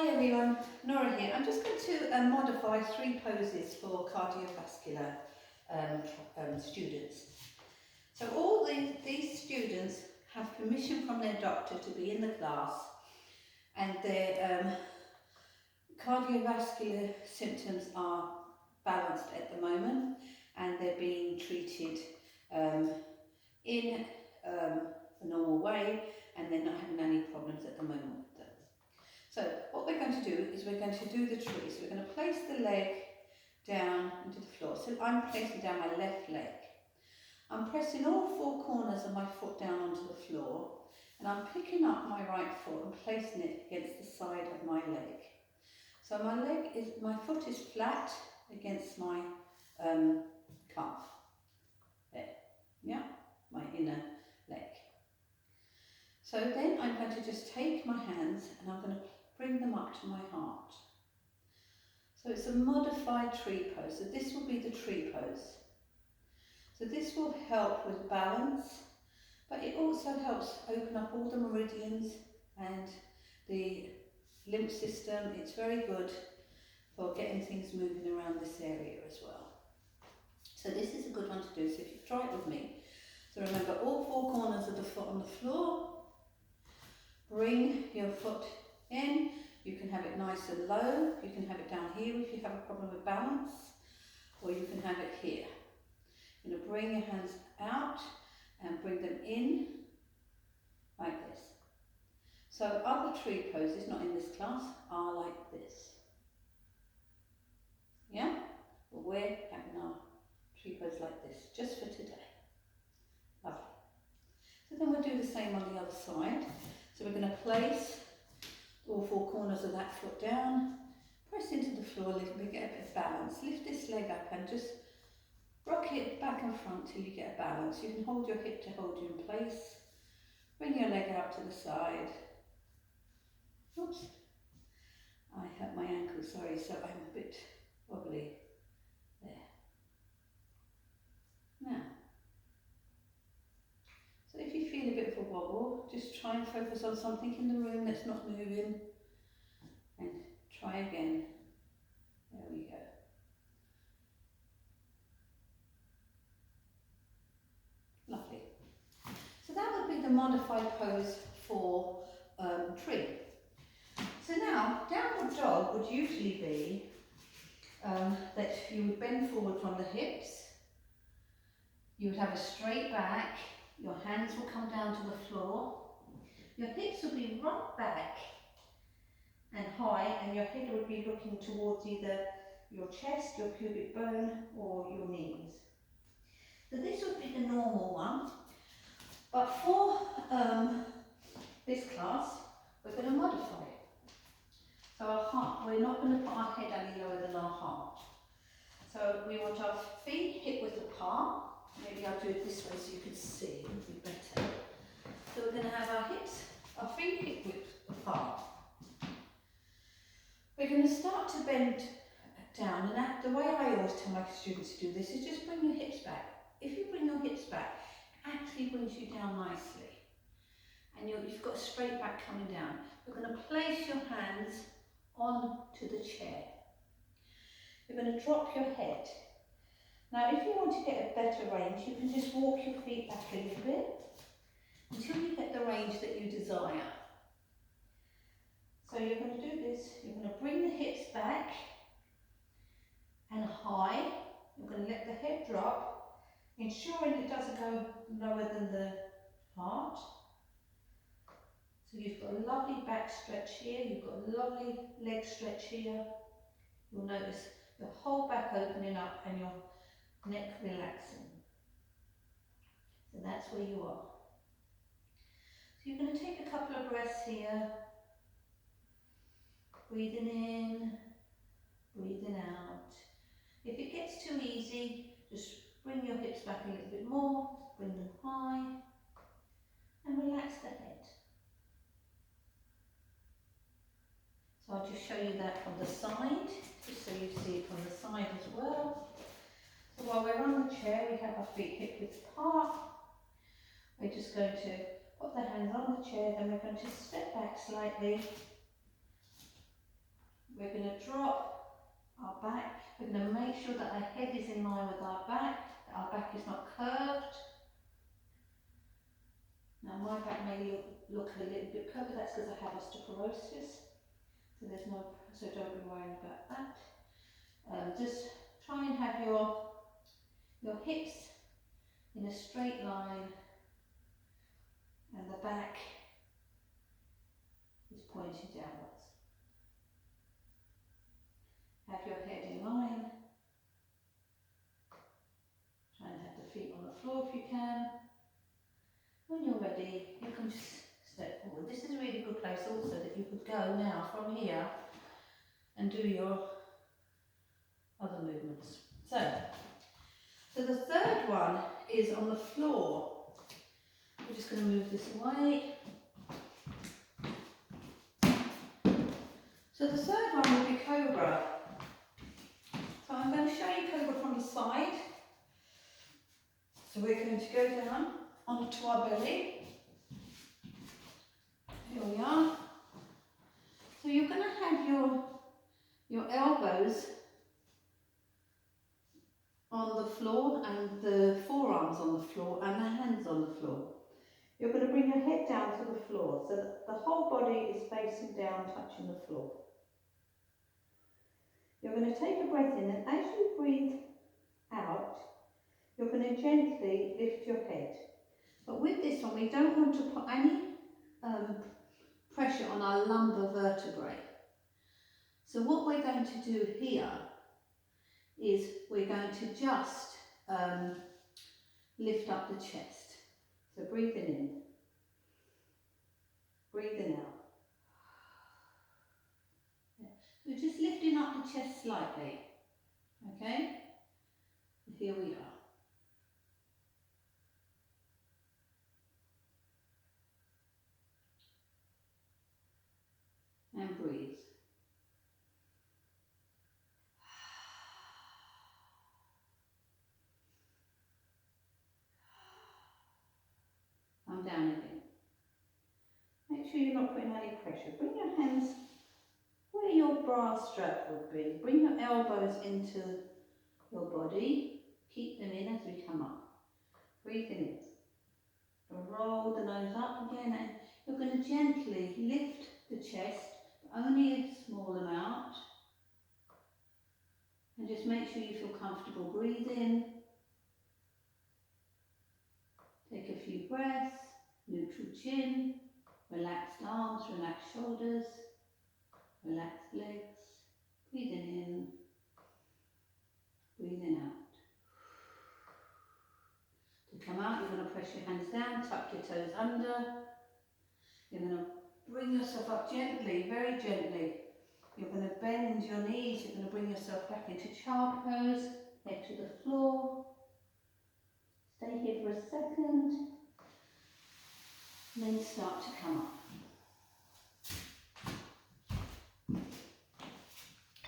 Hi everyone, Norah here. I'm just going to modify 3 poses for cardiovascular students. So all these students have permission from their doctor to be in the class, and their cardiovascular symptoms are balanced at the moment, and they're being treated in a normal way, and they're not having any problems at the moment with them. So what we're going to do is we're going to do the tree. So we're going to place the leg down into the floor. So I'm placing down my left leg. I'm pressing all 4 corners of my foot down onto the floor, and I'm picking up my right foot and placing it against the side of my leg. So my foot is flat against my calf. There, yeah, my inner leg. So then I'm going to just take my hands and I'm going to bring them up to my heart. So it's a modified tree pose. So this will be the tree pose. So this will help with balance, but it also helps open up all the meridians and the lymph system. It's very good for getting things moving around this area as well. So this is a good one to do. So if you try it with me. So remember, all 4 corners of the foot on the floor. Bring your foot in. You can have it nice and low. You can have it down here if you have a problem with balance, or you can have it here. You're going to bring your hands out and bring them in like this. So other tree poses, not in this class, are like this. Yeah? But we're having our tree pose like this, just for today. Lovely. So then we'll do the same on the other side. So we're going to place all 4 corners of that foot down, press into the floor a little bit, get a bit of balance. Lift this leg up and just rock it back and front till you get a balance. You can hold your hip to hold you in place. Bring your leg out to the side. Oops, I hurt my ankle, sorry, so I'm a bit wobbly there. Now, so if you feel a bit of a wobble, just try and focus on something in the room that's not moving, and try again. There we go. Lovely. So that would be the modified pose for tree. So now, downward dog would usually be that you would bend forward from the hips, you would have a straight back, your hands will come down to the floor, your hips will be rocked back and high, and your head would be looking towards either your chest, your pubic bone, or your knees. So this would be the normal one, but for this class, we're going to modify it. So our heart, we're not going to put our head any lower than our heart. So we want our feet hip width apart. Maybe I'll do it this way so you can see, it would be better. So we're going to have our feet hip width apart. We're going to start to bend down, and the way I always tell my students to do this is just bring your hips back. If you bring your hips back, it actually brings you down nicely. And you've got a straight back coming down. You're going to place your hands onto the chair. You're going to drop your head. Now if you want to get a better range, you can just walk your feet back a little bit until you get the range that you desire. So you're going to do this, you're going to bring the hips back and high. You're going to let the head drop, ensuring it doesn't go lower than the heart. So you've got a lovely back stretch here, you've got a lovely leg stretch here. You'll notice your whole back opening up and your neck relaxing. So that's where you are. So you're going to take a couple of breaths here. Breathing in, breathing out. If it gets too easy, just bring your hips back a little bit more, bring them high, and relax the head. So I'll just show you that from the side, just so you see it from the side as well. So while we're on the chair, we have our feet hip width apart. We're just going to put the hands on the chair, then we're going to step back slightly We're going to drop our back. We're going to make sure that our head is in line with our back, that our back is not curved. Now my back may look a little bit curved, that's because I have osteoporosis. So don't be worrying about that. Just try and have your hips in a straight line and the back is pointing downwards. Have your head in line. Try and have the feet on the floor if you can. When you're ready, you can just step forward. This is a really good place also that you could go now from here and do your other movements. So the third one is on the floor. We're just going to move this away. So the third one will be Cobra. So I'm going to show you Cobra from the side. So we're going to go down onto our belly. Here we are. So you're going to have your elbows on the floor and the forearms on the floor and the hands on the floor. You're going to bring your head down to the floor so that the whole body is facing down, touching the floor. You're going to take a breath in, and as you breathe out, you're going to gently lift your head. But with this one, we don't want to put any pressure on our lumbar vertebrae. So what we're going to do here is we're going to just lift up the chest. So breathing in, breathing out. So just lifting up the chest slightly, okay? And here we are. And breathe. Come down again. Make sure you're not putting any pressure. Bring your hands where your bra strap would be. Bring your elbows into your body. Keep them in as we come up. Breathe in. Roll the nose up again, and you're going to gently lift the chest, but only a small amount. And just make sure you feel comfortable breathing. Take a few breaths, neutral chin, relaxed arms, relaxed shoulders, relaxed legs. Breathing in, breathing out. To come out, you're going to press your hands down, tuck your toes under. You're going to bring yourself up gently, very gently. You're going to bend your knees, you're going to bring yourself back into child pose, head to the floor. Stay here for a second, and then start to come up.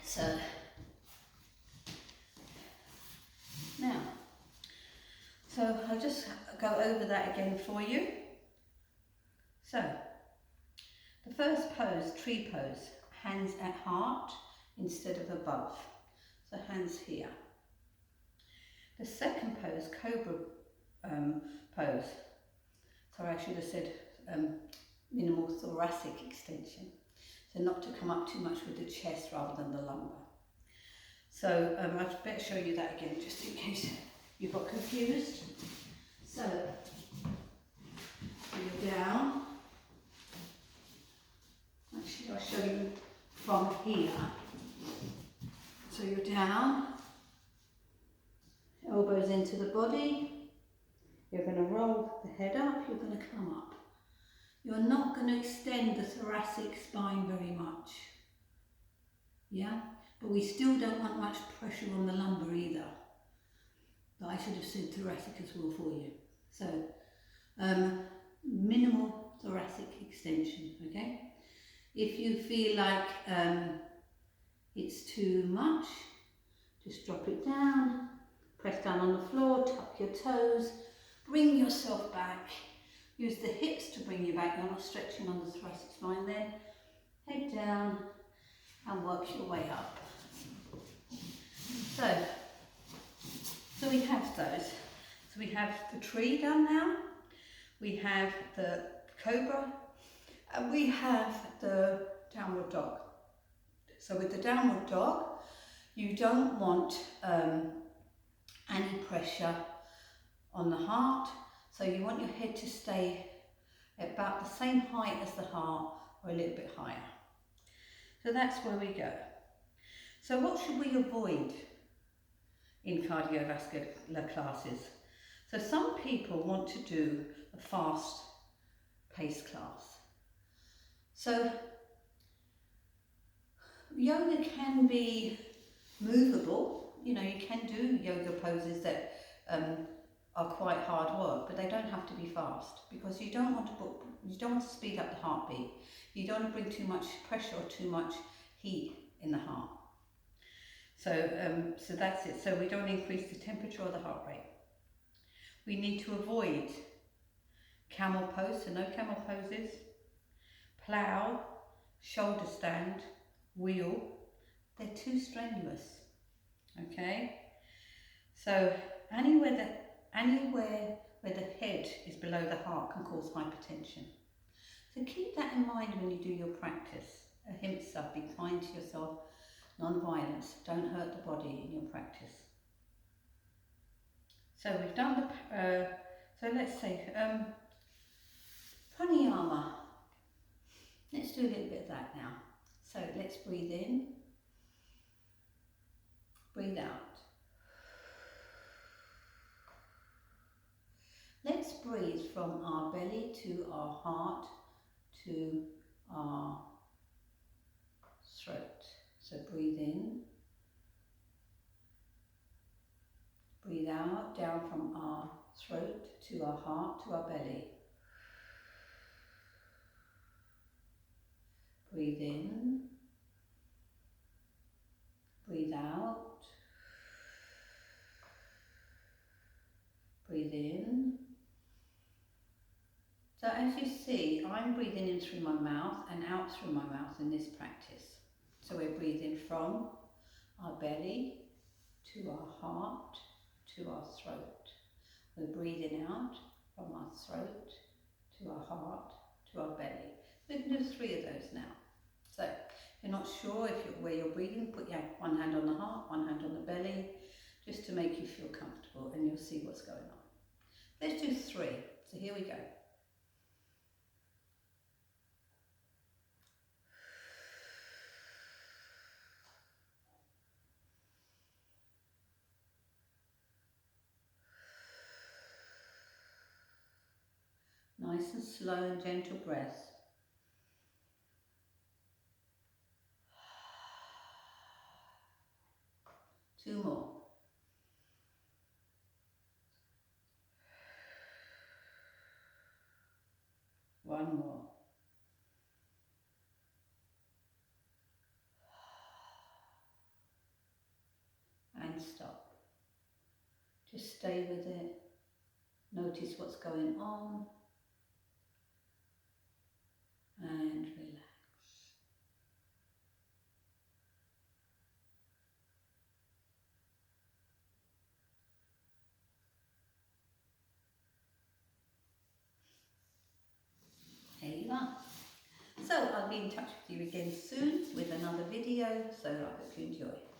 So, now, I'll just go over that again for you. So, the first pose, tree pose, hands at heart instead of above. So hands here. The second pose, Cobra pose. Sorry, I should have said minimal thoracic extension. So not to come up too much with the chest rather than the lumbar. So I'd better show you that again just in case you got confused. So you're down. Actually, I'll show you from here. So you're down, elbows into the body. You're going to roll the head up, you're going to come up. You're not going to extend the thoracic spine very much. Yeah? But we still don't want much pressure on the lumbar either. But I should have said thoracic as well for you. So, minimal thoracic extension, okay? If you feel like it's too much, just drop it down, press down on the floor, tuck your toes, bring yourself back. Use the hips to bring you back. You're not stretching on the thoracic spine then. Head down and works your way up. So we have those. So we have the tree done now, we have the Cobra, and we have the downward dog. So with the downward dog, you don't want any pressure on the heart, so you want your head to stay at about the same height as the heart or a little bit higher. So that's where we go. So what should we avoid in cardiovascular classes? So some people want to do a fast pace class. So yoga can be movable, you know, you can do yoga poses that are quite hard work, but they don't have to be fast, because you don't want to speed up the heartbeat. You don't want to bring too much pressure or too much heat in the heart. So that's it. So we don't increase the temperature or the heart rate. We need to avoid camel pose, so no camel poses, plough, shoulder stand, wheel. They're too strenuous. Okay. So anywhere where the head is below the heart can cause hypertension. So keep that in mind when you do your practice. Ahimsa, be kind to yourself, non-violence, don't hurt the body in your practice. So we've done the, so let's say, pranayama. Let's do a little bit of that now. So let's breathe in, breathe out. Let's breathe from our belly to our heart to our throat. So breathe in, breathe out, down from our throat to our heart to our belly. Breathe in, breathe out, breathe in. So as you see, I'm breathing in through my mouth and out through my mouth in this practice. So we're breathing from our belly to our heart to our throat. We're breathing out from our throat to our heart to our belly. We can do 3 of those now. So if you're not sure where you're breathing, put your one hand on the heart, one hand on the belly, just to make you feel comfortable, and you'll see what's going on. Let's do 3. So here we go. Nice and slow and gentle breaths. Two more. One more. And stop. Just stay with it. Notice what's going on. And relax. There you are. So I'll be in touch with you again soon with another video, so I hope you enjoy.